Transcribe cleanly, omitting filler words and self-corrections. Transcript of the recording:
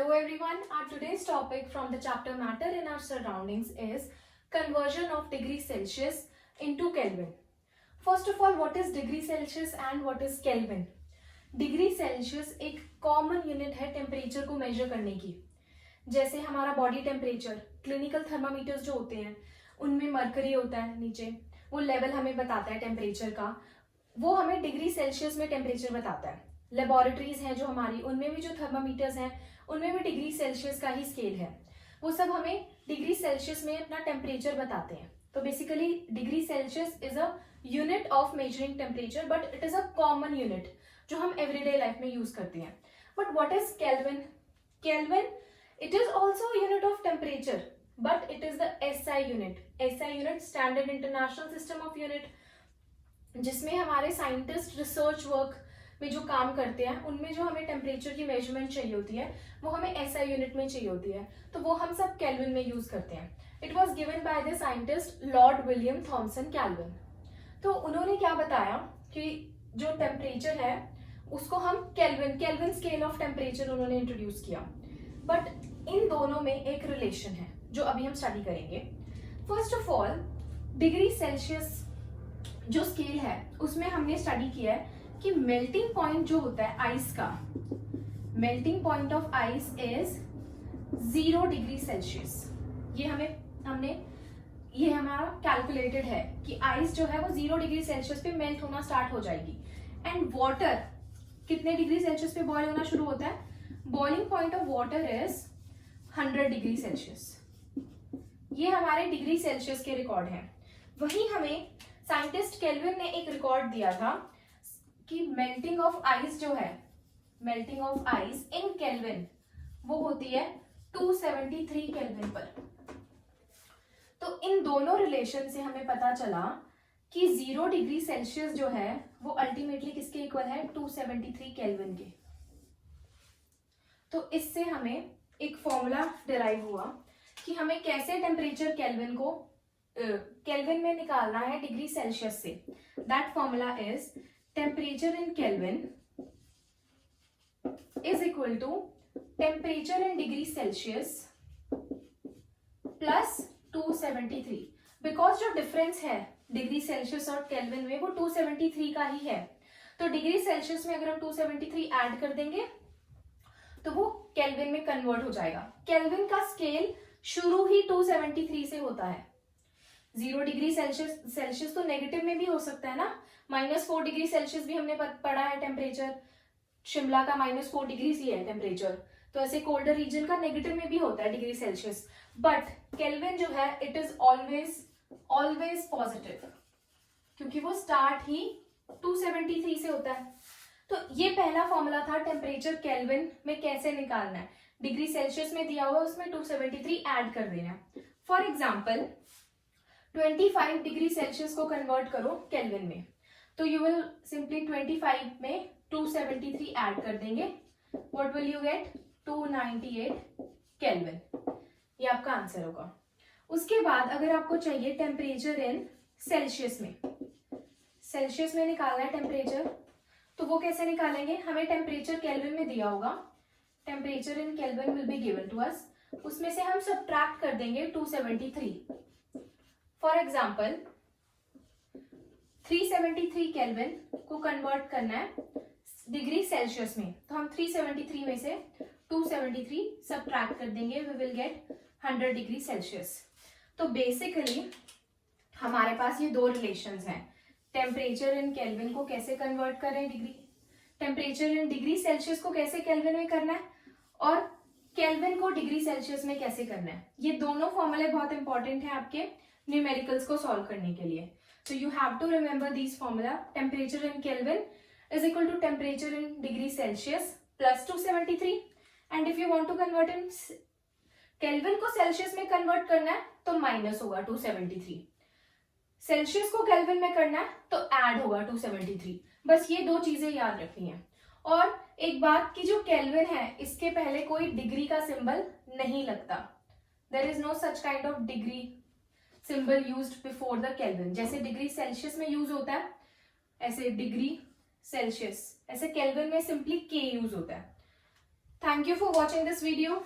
Hello everyone, our today's topic from the chapter Matter in Our Surroundings is conversion of degree Celsius into Kelvin. First of all, what is degree Celsius and what is Kelvin? Degree Celsius एक common unit है temperature को major करने की. जैसे हमारा body temperature, clinical thermometers जो होते हैं उनमें मरकरी होता है नीचे, वो लेवल हमें बताता है टेम्परेचर का, वो हमें डिग्री सेल्सियस में टेम्परेचर बताता है. लेबोरेटरीज हैं जो हमारी, उनमें भी जो थर्मामीटर्स हैं उनमें भी डिग्री सेल्सियस का ही स्केल है, वो सब हमें डिग्री सेल्सियस में अपना टेम्परेचर बताते हैं. तो basically degree Celsius is a unit of measuring temperature, but it is a common unit जो हम एवरीडे लाइफ में यूज करते हैं. But what is kelvin? Kelvin it is also unit of temperature, but it is the SI unit. SI unit standard international system of unit, जिसमें हमारे scientist research work में जो काम करते हैं उनमें जो हमें टेम्परेचर की मेजरमेंट चाहिए होती है वो हमें एसआई यूनिट में चाहिए होती है, तो वो हम सब केल्विन में यूज करते हैं. It was given by the scientist Lord William Thomson Kelvin. तो उन्होंने क्या बताया कि जो टेम्परेचर है उसको हम केल्विन स्केल ऑफ टेम्परेचर उन्होंने इंट्रोड्यूस किया. बट इन दोनों में एक रिलेशन है जो अभी हम स्टडी करेंगे. First of all, degree Celsius जो स्केल है उसमें हमने स्टडी किया है कि मेल्टिंग पॉइंट जो होता है आइस का, melting point of ice is 0 degree Celsius. ये हमारा कैलकुलेटेड है कि आइस जो है वो 0 डिग्री सेल्सियस पे मेल्ट होना स्टार्ट हो जाएगी. एंड वाटर कितने डिग्री सेल्सियस पे बॉयल होना शुरू होता है? Boiling point of water is 100 degree Celsius. ये हमारे डिग्री सेल्सियस के रिकॉर्ड हैं. वहीं हमें साइंटिस्ट केल्विन ने एक रिकॉर्ड दिया था कि मेल्टिंग ऑफ आइस जो है, melting of ice in kelvin वो होती है 273 केल्विन पर. तो इन दोनों रिलेशन से हमें पता चला कि 0 डिग्री सेल्सियस जो है वो अल्टीमेटली किसके इक्वल है? 273 केल्विन के. तो इससे हमें एक फॉर्मूला डिराइव हुआ कि हमें कैसे टेम्परेचर केल्विन में निकालना है डिग्री सेल्सियस से. That formula is temperature in Kelvin is equal to temperature in degree Celsius plus 273. Because जो डिफरेंस है डिग्री सेल्सियस और केल्विन में वो 273 का ही है, तो डिग्री सेल्सियस में अगर हम 273 ऐड कर देंगे तो वो केल्विन में कन्वर्ट हो जाएगा. केल्विन का स्केल शुरू ही 273 से होता है. 0 डिग्री सेल्सियस तो नेगेटिव में भी हो सकता है ना. -4 डिग्री सेल्सियस भी हमने पढ़ा है टेम्परेचर. शिमला का -4 डिग्री ही है टेम्परेचर, तो ऐसे कोल्डर रीजन का नेगेटिव में भी होता है डिग्री सेल्सियस. बट केल्विन जो है इट इज ऑलवेज पॉजिटिव, क्योंकि वो स्टार्ट ही 273 से होता है. तो ये पहला फॉर्मूला था टेम्परेचर केल्विन में कैसे निकालना है. डिग्री सेल्सियस में दिया हुआ उसमें 273 ऐड कर देना है. फॉर एग्जाम्पल 25 डिग्री सेल्सियस को कन्वर्ट करो केल्विन में, तो यू विल सिंपली 25 में 273 ऐड कर देंगे. What will you get? 298 kelvin. ये आपका आंसर होगा. उसके बाद अगर आपको चाहिए टेम्परेचर इन सेल्सियस में निकालना है टेम्परेचर, तो वो कैसे निकालेंगे? हमें टेम्परेचर केल्विन में दिया होगा, temperature in Kelvin will be given to us, उसमें से हम सबट्रैक्ट कर देंगे 273. फॉर एग्जाम्पल 373 केल्विन को कन्वर्ट करना है डिग्री सेल्सियस में, तो हम 373 में से 273 सबट्रैक्ट कर देंगे, we will get 100 degree Celsius. तो बेसिकली हमारे पास ये दो रिलेशंस हैं. टेम्परेचर इन केल्विन को कैसे कन्वर्ट करें टेम्परेचर इन डिग्री सेल्सियस को कैसे केल्विन में करना है, और केल्विन को डिग्री सेल्सियस में कैसे करना है. ये दोनों फॉर्मूले बहुत इंपॉर्टेंट है आपके न्यूमेरिकल्स को सॉल्व करने के लिए. So you have to remember these formula. Temperature in Kelvin is equal to temperature in degree Celsius plus 273. And if you want to convert in Kelvin को Celsius में convert करना है तो माइनस होगा 273. सेल्सियस को केल्विन में करना है तो ऐड होगा 273. बस ये दो चीजें याद रखनी है. और एक बात की जो केल्विन है इसके पहले कोई डिग्री का सिंबल नहीं लगता. There is no such kind of degree symbol used before the Kelvin. जैसे डिग्री सेल्सियस में यूज होता है ऐसे डिग्री सेल्सियस, ऐसे केल्विन में सिंपली के यूज होता है. Thank you for watching this video.